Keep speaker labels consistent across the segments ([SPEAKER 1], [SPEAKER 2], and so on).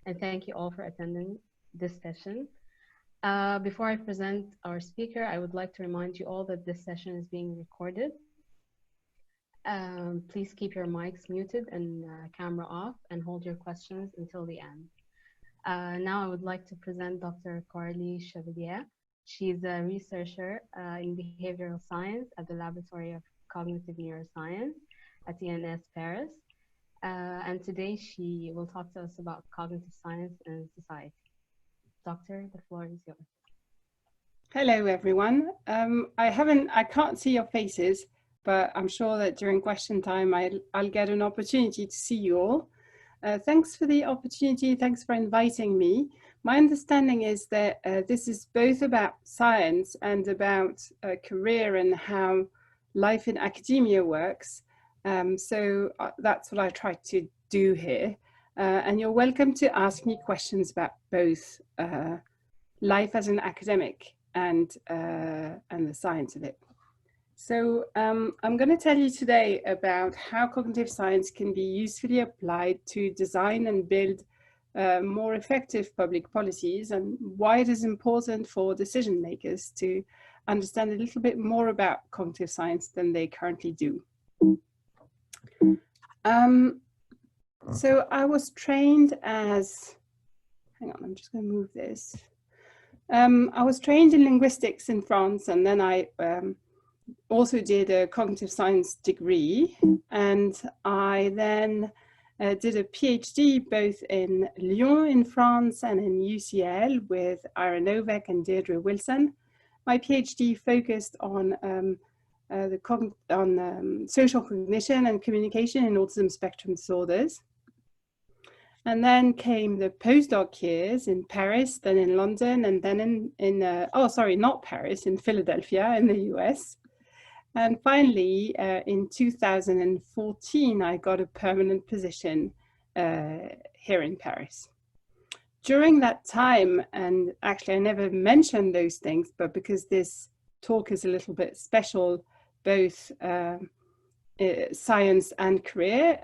[SPEAKER 1] and thank you all for attending this session. Before I present our speaker, I would like to remind you all that this session is being recorded. Please keep your mics muted and camera off and hold your questions until the end. Now I would like to present Dr. Coralie Chevallier. She's a researcher in behavioral science at the Laboratory of Cognitive Neuroscience at ENS Paris. And today she will talk to us about cognitive science and society. Doctor, the floor is yours.
[SPEAKER 2] Hello, everyone. I can't see your faces, but I'm sure that during question time, I'll get an opportunity to see you all. Thanks for the opportunity. Thanks for inviting me. My understanding is that this is both about science and about a career and how life in academia works. So that's what I try to do here. And you're welcome to ask me questions about both life as an academic and the science of it. So I'm going to tell you today about how cognitive science can be usefully applied to design and build more effective public policies, and why it is important for decision makers to understand a little bit more about cognitive science than they currently do. So I was trained as, hang on, I'm just going to move this. I was trained in linguistics in France, and then I also did a cognitive science degree, and I then did a PhD both in Lyon in France and in UCL with Ira Novak and Deirdre Wilson. My PhD focused on social cognition and communication in autism spectrum disorders. And then came the postdoc years in Paris, then in London, and then in Philadelphia in the US. And finally, in 2014, I got a permanent position here in Paris. During that time, and actually I never mentioned those things, but because this talk is a little bit special, both science and career,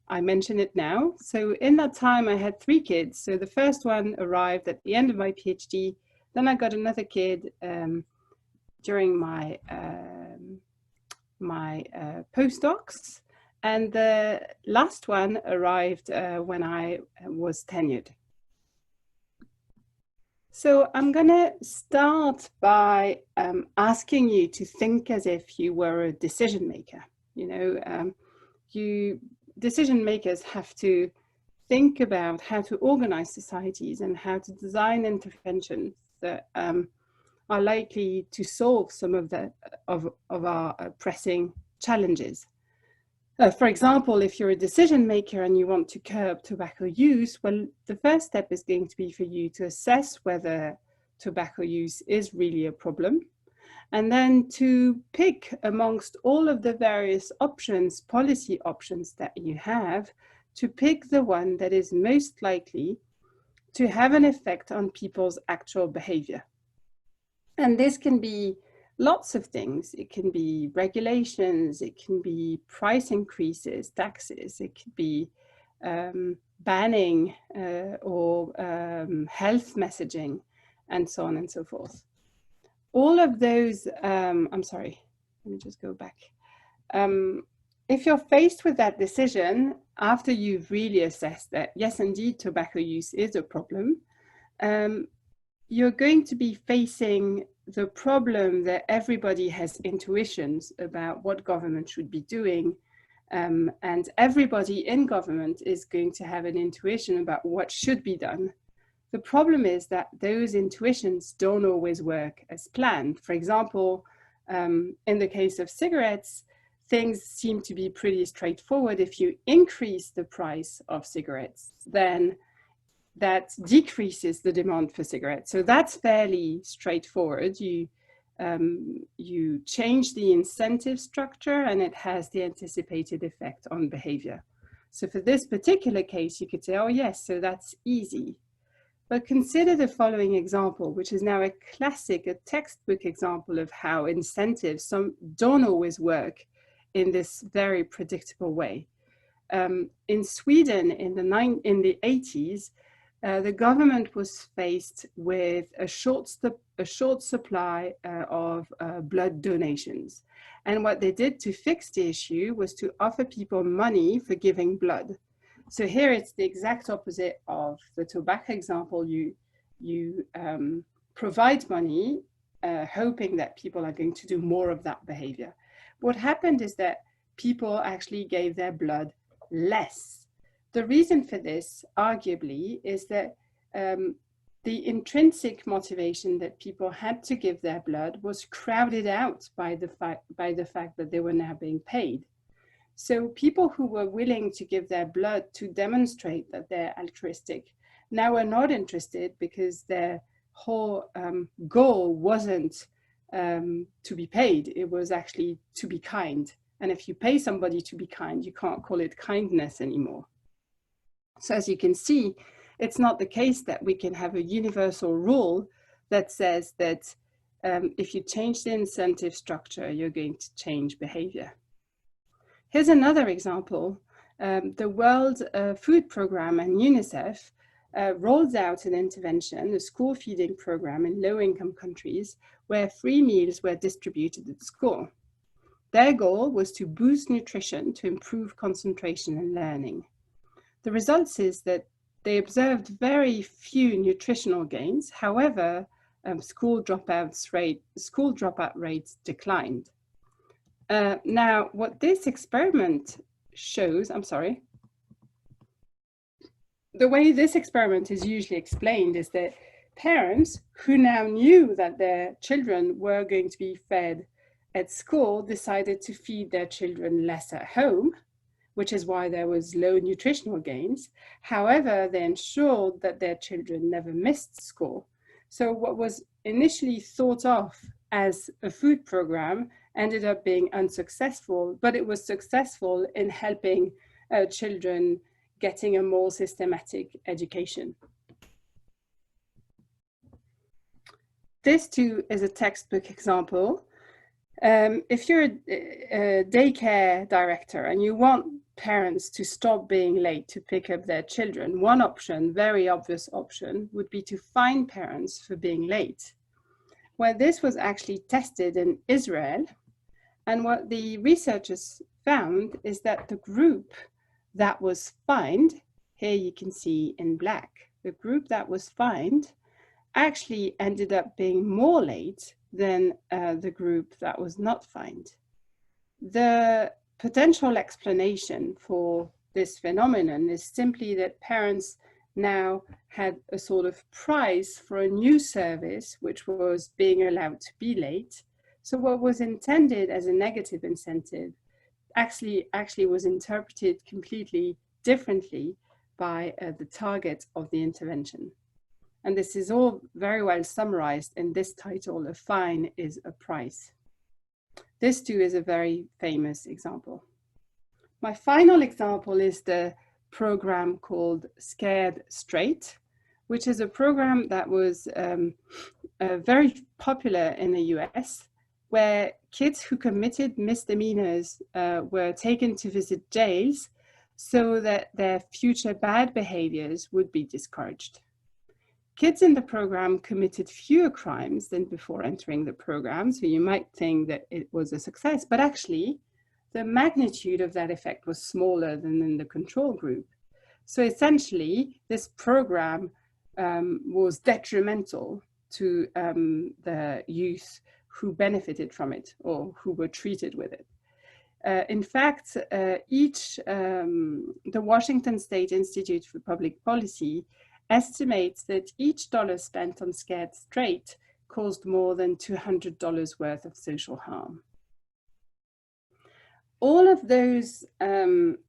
[SPEAKER 2] I mention it now. So in that time, I had 3 kids. So the first one arrived at the end of my PhD. Then I got another kid during my postdocs, and the last one arrived when I was tenured. So I'm going to start by asking you to think as if you were a decision maker. You know, decision makers have to think about how to organize societies and how to design interventions that are likely to solve some of our pressing challenges. For example, if you're a decision maker and you want to curb tobacco use, well, the first step is going to be for you to assess whether tobacco use is really a problem, and then to pick amongst all of the various options, policy options that you have, to pick the one that is most likely to have an effect on people's actual behavior. And this can be lots of things. It can be regulations, it can be price increases, taxes, it could be banning or health messaging, and so on and so forth. All of those, I'm sorry, let me just go back. If you're faced with that decision, after you've really assessed that, yes, indeed, tobacco use is a problem, you're going to be facing the problem that everybody has intuitions about what government should be doing, and everybody in government is going to have an intuition about what should be done. The problem is that those intuitions don't always work as planned. For example, in the case of cigarettes, things seem to be pretty straightforward. If you increase the price of cigarettes, then that decreases the demand for cigarettes. So that's fairly straightforward. You change the incentive structure and it has the anticipated effect on behavior. So for this particular case, you could say, oh yes, so that's easy. But consider the following example, which is now a classic, a textbook example of how incentives don't always work in this very predictable way. In Sweden in the 80s, the government was faced with a short supply of blood donations. And what they did to fix the issue was to offer people money for giving blood. So here it's the exact opposite of the tobacco example. You provide money, hoping that people are going to do more of that behavior. What happened is that people actually gave their blood less. The reason for this, arguably, is that the intrinsic motivation that people had to give their blood was crowded out by the fact that they were now being paid. So people who were willing to give their blood to demonstrate that they're altruistic now are not interested, because their whole goal wasn't to be paid. It was actually to be kind. And if you pay somebody to be kind, you can't call it kindness anymore. So as you can see, it's not the case that we can have a universal rule that says that if you change the incentive structure, you're going to change behavior. Here's another example. The World Food Programme and UNICEF rolled out an intervention, a school feeding program in low-income countries, where free meals were distributed at school. Their goal was to boost nutrition to improve concentration and learning. The results is that they observed very few nutritional gains. However, school dropout rates declined. Now, what this experiment shows, the way this experiment is usually explained is that parents who now knew that their children were going to be fed at school decided to feed their children less at home, which is why there was low nutritional gains. However, they ensured that their children never missed school. So what was initially thought of as a food program ended up being unsuccessful, but it was successful in helping children getting a more systematic education. This too is a textbook example. If you're a daycare director and you want parents to stop being late to pick up their children, one option, very obvious option, would be to fine parents for being late. Well, this was actually tested in Israel, and what the researchers found is that the group that was fined, here you can see in black, the group that was fined actually ended up being more late than the group that was not fined. The potential explanation for this phenomenon is simply that parents now had a sort of price for a new service, which was being allowed to be late. So what was intended as a negative incentive actually was interpreted completely differently by the target of the intervention. And this is all very well summarized in this title, "A fine is a price." This too is a very famous example. My final example is the program called Scared Straight, which is a program that was very popular in the US, where kids who committed misdemeanors were taken to visit jails so that their future bad behaviors would be discouraged. Kids in the program committed fewer crimes than before entering the program, so you might think that it was a success, but actually the magnitude of that effect was smaller than in the control group. So essentially, this program was detrimental to the youth who benefited from it or who were treated with it. In fact, the Washington State Institute for Public Policy estimates that each dollar spent on Scared Straight caused more than $200 worth of social harm. All of those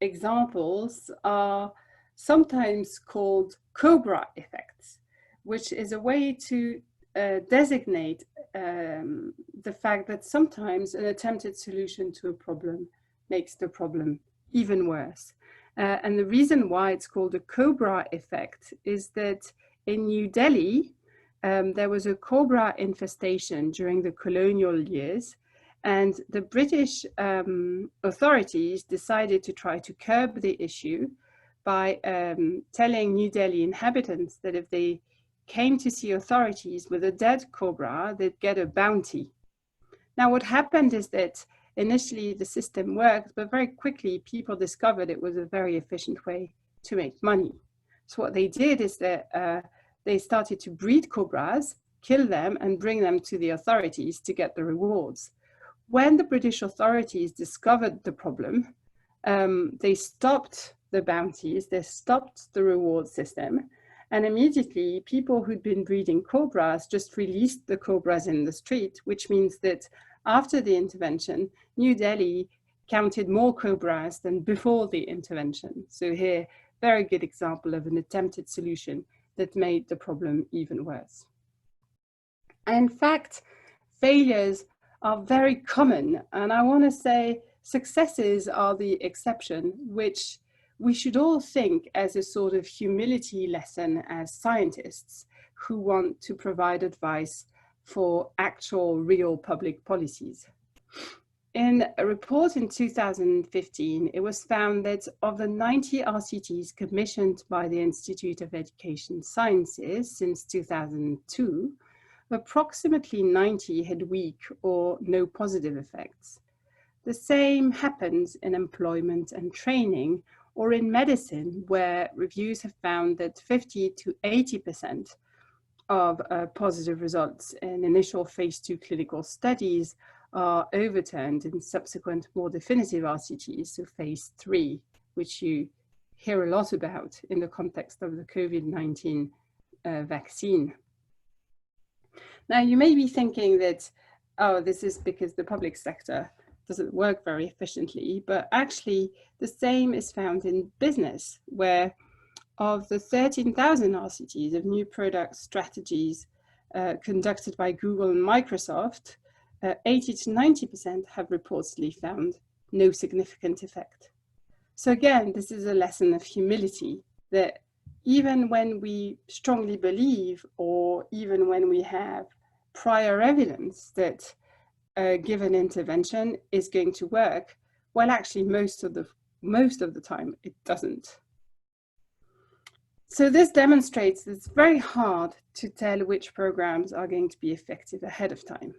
[SPEAKER 2] examples are sometimes called Cobra effects, which is a way to designate the fact that sometimes an attempted solution to a problem makes the problem even worse. And the reason why it's called a Cobra effect is that in New Delhi, there was a cobra infestation during the colonial years, and the British authorities decided to try to curb the issue by telling New Delhi inhabitants that if they came to see authorities with a dead cobra, they'd get a bounty. Now, what happened is that initially the system worked, but very quickly people discovered it was a very efficient way to make money. So what they did is that they started to breed cobras, kill them, and bring them to the authorities to get the rewards. When the British authorities discovered the problem, they stopped the bounties, they stopped the reward system, and immediately people who'd been breeding cobras just released the cobras in the street, which means that after the intervention, New Delhi counted more cobras than before the intervention. So here, very good example of an attempted solution that made the problem even worse. In fact, failures are very common, and I want to say successes are the exception, which we should all think as a sort of humility lesson as scientists who want to provide advice for actual real public policies. In a report in 2015, it was found that of the 90 RCTs commissioned by the Institute of Education Sciences since 2002, approximately 90 had weak or no positive effects. The same happens in employment and training, or in medicine, where reviews have found that 50 to 80% of positive results in initial phase 2 clinical studies are overturned in subsequent more definitive RCTs, so phase 3, which you hear a lot about in the context of the COVID-19 vaccine. Now, you may be thinking that, oh, this is because the public sector doesn't work very efficiently, but actually the same is found in business, where of the 13,000 RCTs of new product strategies conducted by Google and Microsoft, 80 to 90% have reportedly found no significant effect. So again, this is a lesson of humility, that even when we strongly believe, or even when we have prior evidence that a given intervention is going to work, well, actually most of the time it doesn't. So this demonstrates that it's very hard to tell which programs are going to be effective ahead of time.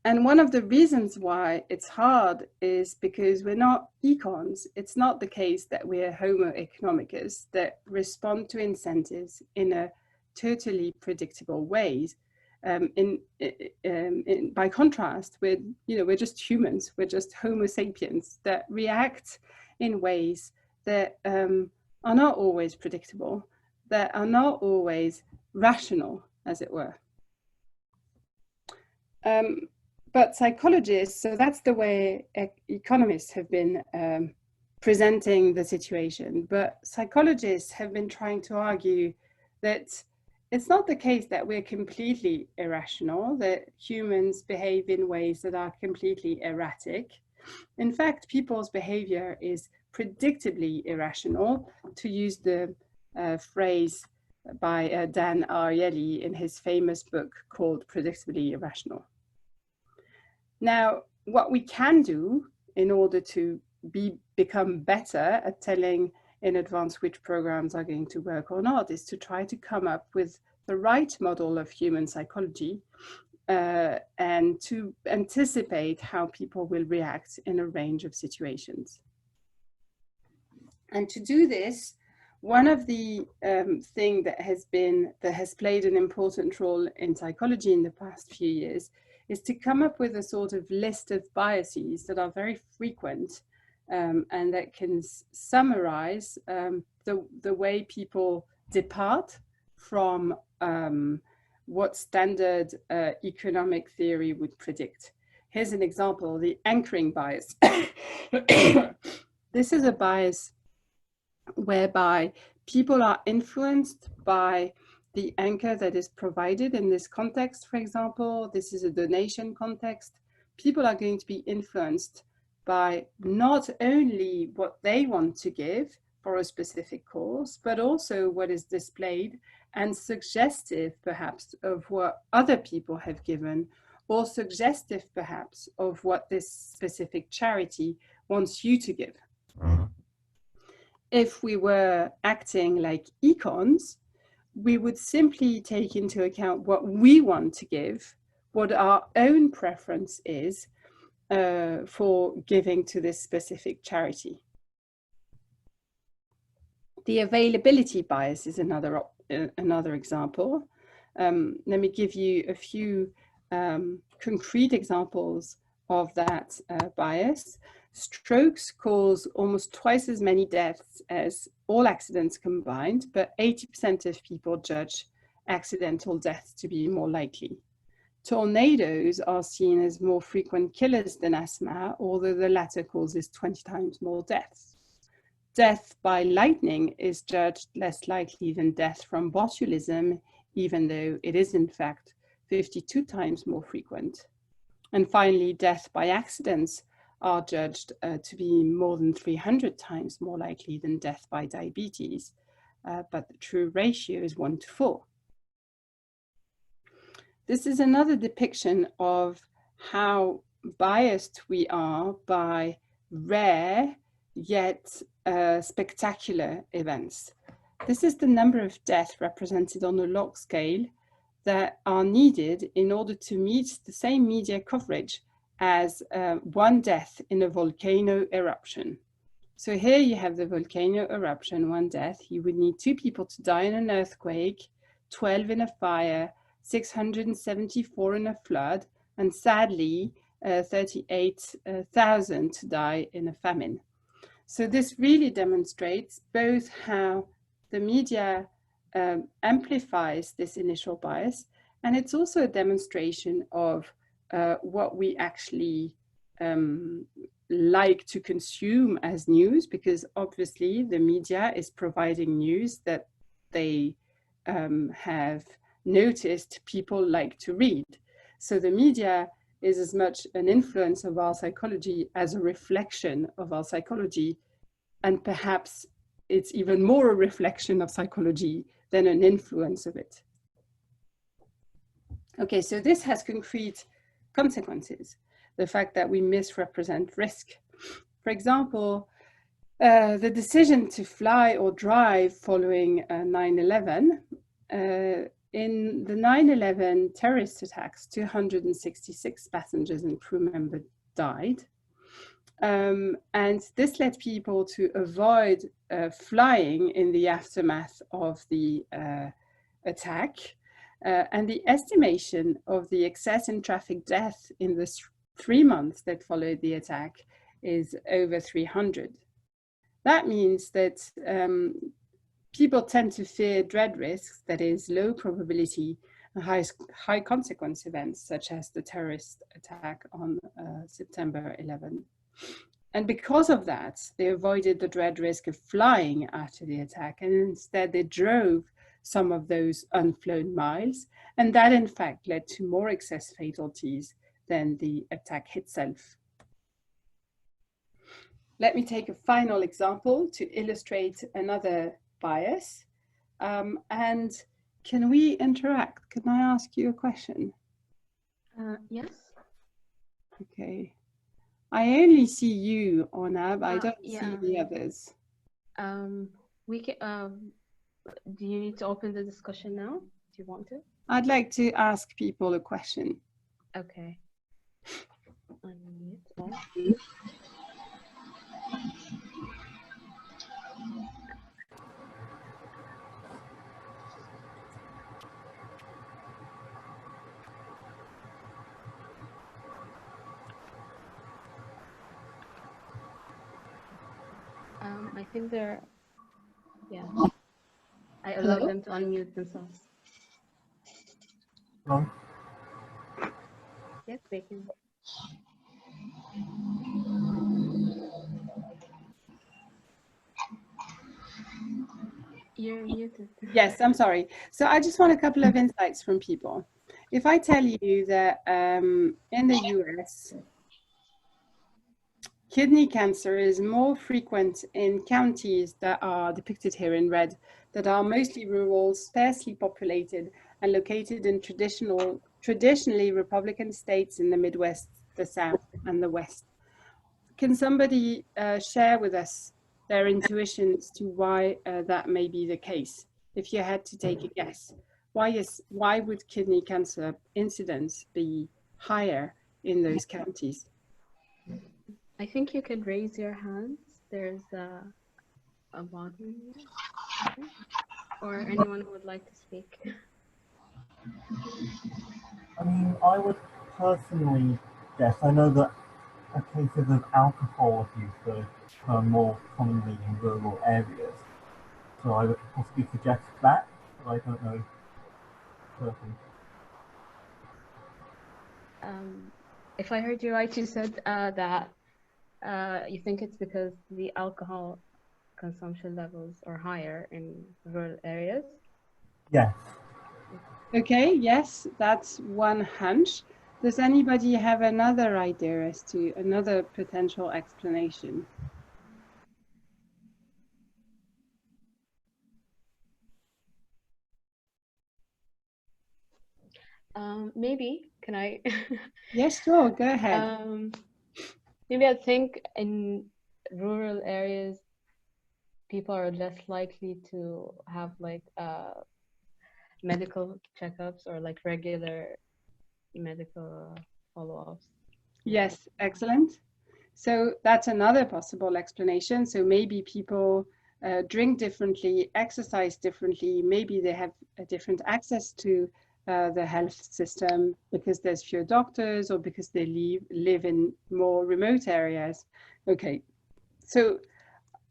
[SPEAKER 2] And one of the reasons why it's hard is because we're not econs. It's not the case that we're Homo economicus that respond to incentives in a totally predictable ways. By contrast, we're just humans. We're just Homo sapiens that react in ways that are not always predictable, that are not always rational, as it were. But psychologists, so that's the way economists have been presenting the situation, but psychologists have been trying to argue that it's not the case that we're completely irrational, that humans behave in ways that are completely erratic. In fact, people's behavior is predictably irrational, to use the phrase by Dan Ariely in his famous book called Predictably Irrational. Now, what we can do in order to become better at telling in advance which programs are going to work or not is to try to come up with the right model of human psychology and to anticipate how people will react in a range of situations. And to do this, one of the things that has played an important role in psychology in the past few years is to come up with a sort of list of biases that are very frequent and that can summarize the way people depart from what standard economic theory would predict. Here's an example, the anchoring bias. This is a bias whereby people are influenced by the anchor that is provided in this context. For example, this is a donation context. People are going to be influenced by not only what they want to give for a specific cause, but also what is displayed and suggestive perhaps of what other people have given, or suggestive perhaps of what this specific charity wants you to give. if we were acting like Econs, we would simply take into account what we want to give, what our own preference is for giving to this specific charity. The availability bias is another example. Let me give you a few concrete examples of that bias. Strokes cause almost twice as many deaths as all accidents combined, but 80% of people judge accidental deaths to be more likely. Tornadoes are seen as more frequent killers than asthma, although the latter causes 20 times more deaths. Death by lightning is judged less likely than death from botulism, even though it is in fact 52 times more frequent. And finally, death by accidents are judged to be more than 300 times more likely than death by diabetes, but the true ratio is 1 to 4. This is another depiction of how biased we are by rare yet spectacular events. This is the number of deaths represented on a log scale that are needed in order to meet the same media coverage as one death in a volcano eruption. So here you have the volcano eruption, 1 death. You would need 2 people to die in an earthquake, 12 in a fire, 674 in a flood, and sadly, 38,000 to die in a famine. So this really demonstrates both how the media amplifies this initial bias, and it's also a demonstration of what we actually like to consume as news, because obviously the media is providing news that they have noticed people like to read. So the media is as much an influence of our psychology as a reflection of our psychology, and perhaps it's even more a reflection of psychology than an influence of it. Okay, so this has concrete consequences. The fact that we misrepresent risk. For example, the decision to fly or drive following 9/11, in the 9/11 terrorist attacks, 266 passengers and crew members died. And this led people to avoid flying in the aftermath of the attack. And the estimation of the excess in traffic death in the 3 months that followed the attack is over 300. That means that people tend to fear dread risks, that is low probability and high consequence events, such as the terrorist attack on September 11. And because of that, they avoided the dread risk of flying after the attack, and instead they drove some of those unflown miles, and that in fact led to more excess fatalities than the attack itself. Let me take a final example to illustrate another bias. And can we interact? Can I ask you a question?
[SPEAKER 1] Yes.
[SPEAKER 2] Okay. I only see you, Ornab. I don't see the others.
[SPEAKER 1] We can. Do you need to open the discussion now? Do you want to?
[SPEAKER 2] I'd like to ask people a question.
[SPEAKER 1] Okay. I think they're, yeah. I allowed them to unmute themselves.
[SPEAKER 3] Hello?
[SPEAKER 1] Yes, they can. You're muted.
[SPEAKER 2] Yes, I'm sorry. So I just want a couple of insights from people. If I tell you that in the US, kidney cancer is more frequent in counties that are depicted here in red, that are mostly rural, sparsely populated, and located in traditionally Republican states in the Midwest, the South, and the West. Can somebody share with us their intuition as to why that may be the case. If you had to take a guess, why would kidney cancer incidence be higher in those counties?
[SPEAKER 1] I think you could raise your hands. There's a button here, I think. Or anyone who would like to speak.
[SPEAKER 3] I mean, I would personally guess, I know that cases of alcohol abuse occur more commonly in rural areas, so I would possibly suggest that, but I don't know certainly.
[SPEAKER 1] If I heard you right, you said that you think it's because the alcohol consumption levels are higher in rural areas?
[SPEAKER 3] Yes.
[SPEAKER 2] Okay, yes, that's one hunch. Does anybody have another idea as to another potential explanation?
[SPEAKER 1] Maybe, can I?
[SPEAKER 2] Yes, sure, go ahead.
[SPEAKER 1] Maybe I think in rural areas, people are less likely to have like medical checkups or like regular medical follow-ups.
[SPEAKER 2] Yes, excellent. So that's another possible explanation. So maybe people drink differently, exercise differently, maybe they have a different access to the health system because there's fewer doctors or because they live in more remote areas. Okay, so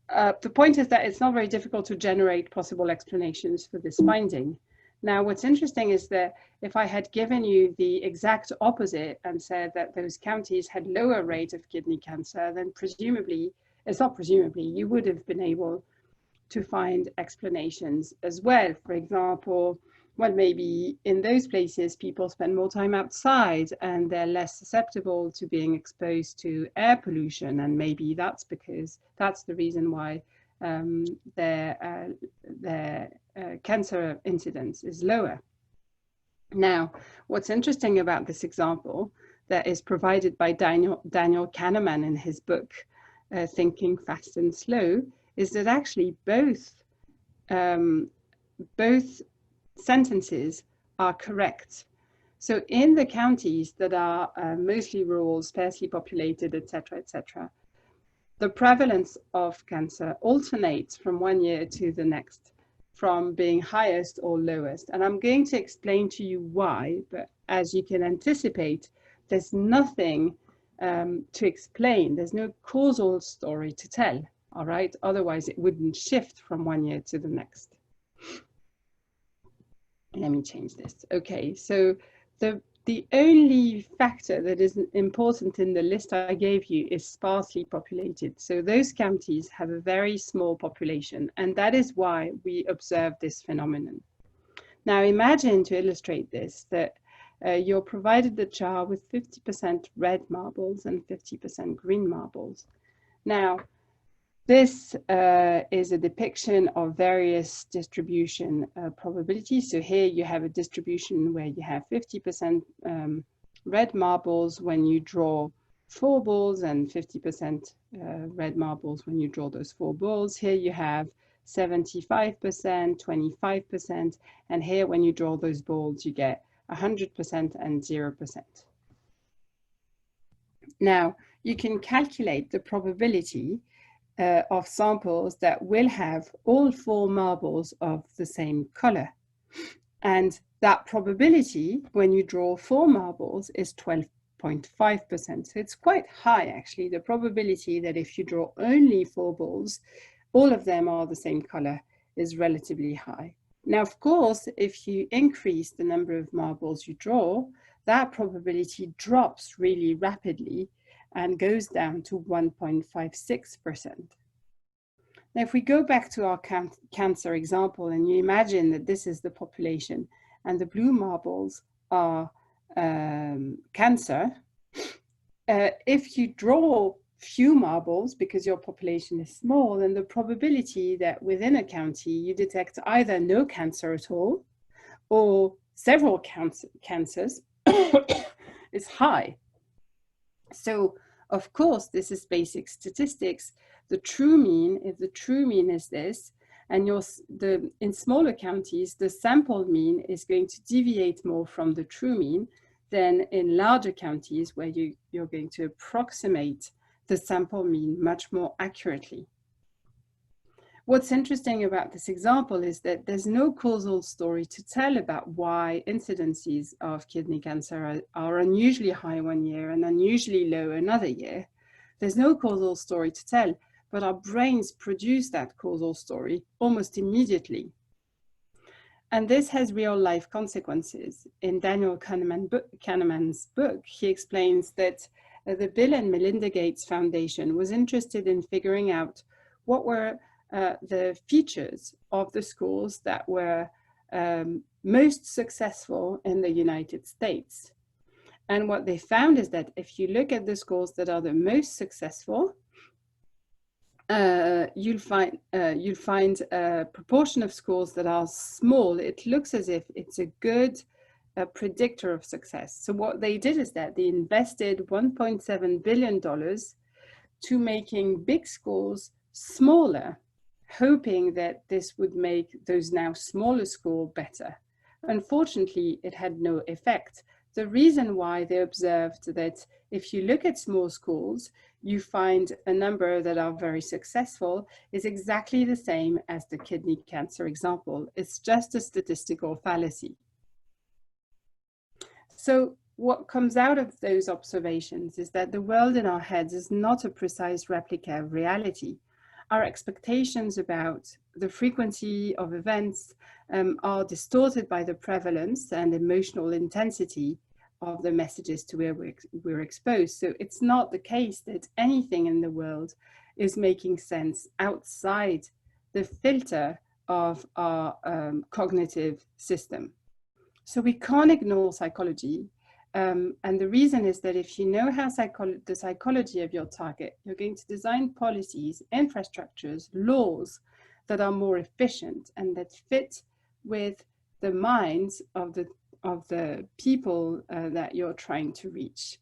[SPEAKER 2] the point is that it's not very difficult to generate possible explanations for this finding. Now, what's interesting is that if I had given you the exact opposite and said that those counties had lower rate of kidney cancer, then presumably, it's not presumably, you would have been able to find explanations as well. For example, well, maybe in those places people spend more time outside and they're less susceptible to being exposed to air pollution, and maybe that's because that's the reason why their cancer incidence is lower. Now, what's interesting about this example that is provided by Daniel Kahneman in his book, Thinking Fast and Slow, is that actually both sentences are correct. So in the counties that are mostly rural, sparsely populated, etc., etc., the prevalence of cancer alternates from one year to the next, from being highest or lowest. And I'm going to explain to you why, but as you can anticipate, there's nothing to explain. There's no causal story to tell, all right? Otherwise, it wouldn't shift from one year to the next. Let me change this. Okay, so the only factor that is important in the list I gave you is sparsely populated. So those counties have a very small population, and that is why we observe this phenomenon. Now imagine, to illustrate this, that you're provided the jar with 50% red marbles and 50% green marbles. Now, this is a depiction of various distribution probabilities. So here you have a distribution where you have 50% red marbles when you draw 4 balls and 50% red marbles when you draw those 4 balls. Here you have 75%, 25%, and here when you draw those balls you get 100% and 0%. Now you can calculate the probability of samples that will have all 4 marbles of the same color. And that probability, when you draw 4 marbles, is 12.5%. So it's quite high, actually. The probability that if you draw only 4 balls, all of them are the same color is relatively high. Now, of course, if you increase the number of marbles you draw, that probability drops really rapidly and goes down to 1.56%. Now, if we go back to our cancer example and you imagine that this is the population and the blue marbles are cancer, if you draw few marbles because your population is small, then the probability that within a county you detect either no cancer at all or several cancers is high. So, of course, this is basic statistics. the true mean, if the true mean is this, and in smaller counties, the sample mean is going to deviate more from the true mean than in larger counties where you're going to approximate the sample mean much more accurately. What's interesting about this example is that there's no causal story to tell about why incidences of kidney cancer are unusually high one year and unusually low another year. There's no causal story to tell, but our brains produce that causal story almost immediately. And this has real life consequences. In Daniel Kahneman's book, he explains that the Bill and Melinda Gates Foundation was interested in figuring out what were the features of the schools that were most successful in the United States. And what they found is that if you look at the schools that are the most successful, you'll find a proportion of schools that are small. It looks as if it's a good predictor of success. So what they did is that they invested $1.7 billion to making big schools smaller, hoping that this would make those now smaller schools better. Unfortunately, it had no effect. The reason why they observed that if you look at small schools, you find a number that are very successful is exactly the same as the kidney cancer example. It's just a statistical fallacy. So what comes out of those observations is that the world in our heads is not a precise replica of reality. Our expectations about the frequency of events are distorted by the prevalence and emotional intensity of the messages to where we're exposed. So it's not the case that anything in the world is making sense outside the filter of our cognitive system. So we can't ignore psychology. And the reason is that if you know how the psychology of your target, you're going to design policies, infrastructures, laws that are more efficient and that fit with the minds of the people that you're trying to reach.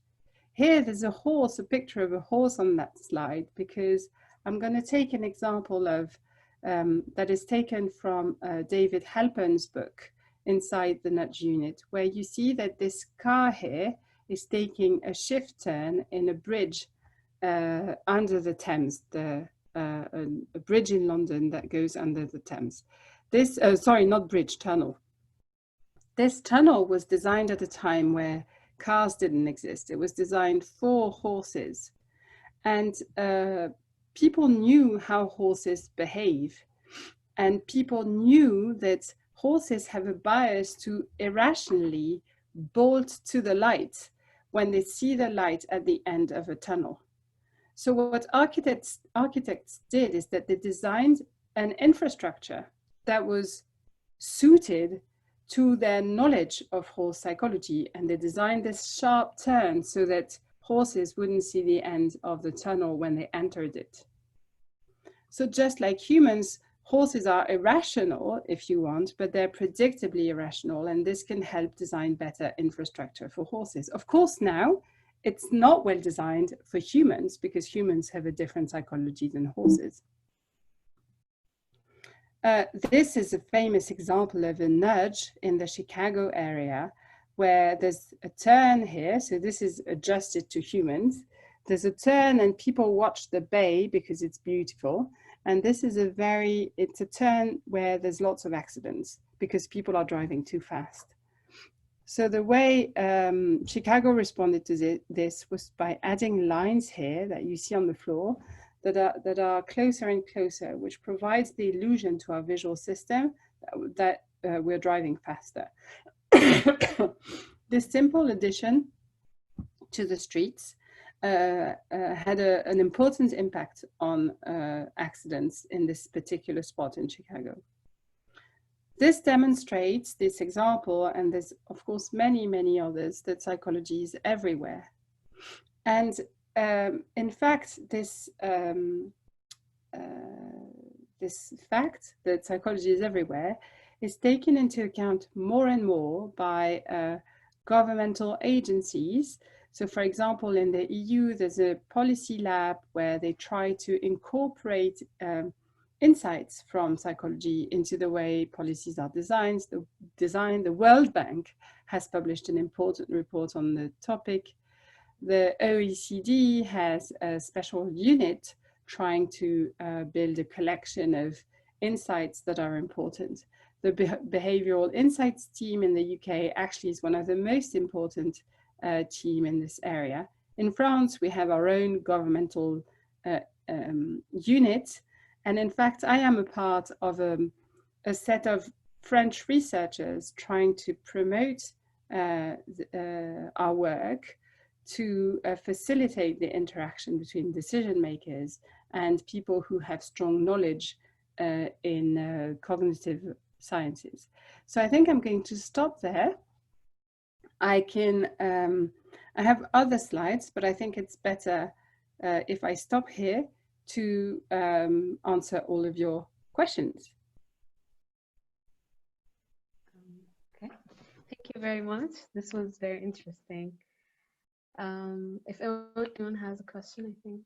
[SPEAKER 2] Here, there's a horse, a picture of a horse on that slide, because I'm going to take an example of that is taken from David Halpern's book, Inside the Nudge Unit, where you see that this car here is taking a shift turn in a bridge under the Thames, a bridge in London that goes under the Thames. This, sorry, not bridge, tunnel. This tunnel was designed at a time where cars didn't exist. It was designed for horses. And people knew how horses behave. And people knew that horses have a bias to irrationally bolt to the light when they see the light at the end of a tunnel. So what architects did is that they designed an infrastructure that was suited to their knowledge of horse psychology, and they designed this sharp turn so that horses wouldn't see the end of the tunnel when they entered it. So just like humans, horses are irrational, if you want, but they're predictably irrational, and this can help design better infrastructure for horses. Of course, now it's not well designed for humans because humans have a different psychology than horses. This is a famous example of a nudge in the Chicago area where there's a turn here. So this is adjusted to humans. There's a turn and people watch the bay because it's beautiful. And this is it's a turn where there's lots of accidents because people are driving too fast. So the way Chicago responded to this was by adding lines here that you see on the floor that are closer and closer, which provides the illusion to our visual system that we're driving faster. This simple addition to the streets had an important impact on accidents in this particular spot in Chicago. This demonstrates this example, and there's of course many, many others, that psychology is everywhere. And in fact, this fact that psychology is everywhere is taken into account more and more by governmental agencies. So for example, in the EU, there's a policy lab where they try to incorporate insights from psychology into the way policies are designed. The World Bank has published an important report on the topic. The OECD has a special unit trying to build a collection of insights that are important. The Behavioral Insights team in the UK actually is one of the most important team in this area. In France, we have our own governmental unit. And in fact, I am a part of a set of French researchers trying to promote our work to facilitate the interaction between decision makers and people who have strong knowledge in cognitive sciences. So I think I'm going to stop there. I have other slides, but I think it's better if I stop here to answer all of your questions.
[SPEAKER 1] Okay, thank you very much. This was very interesting. If anyone has a question, I think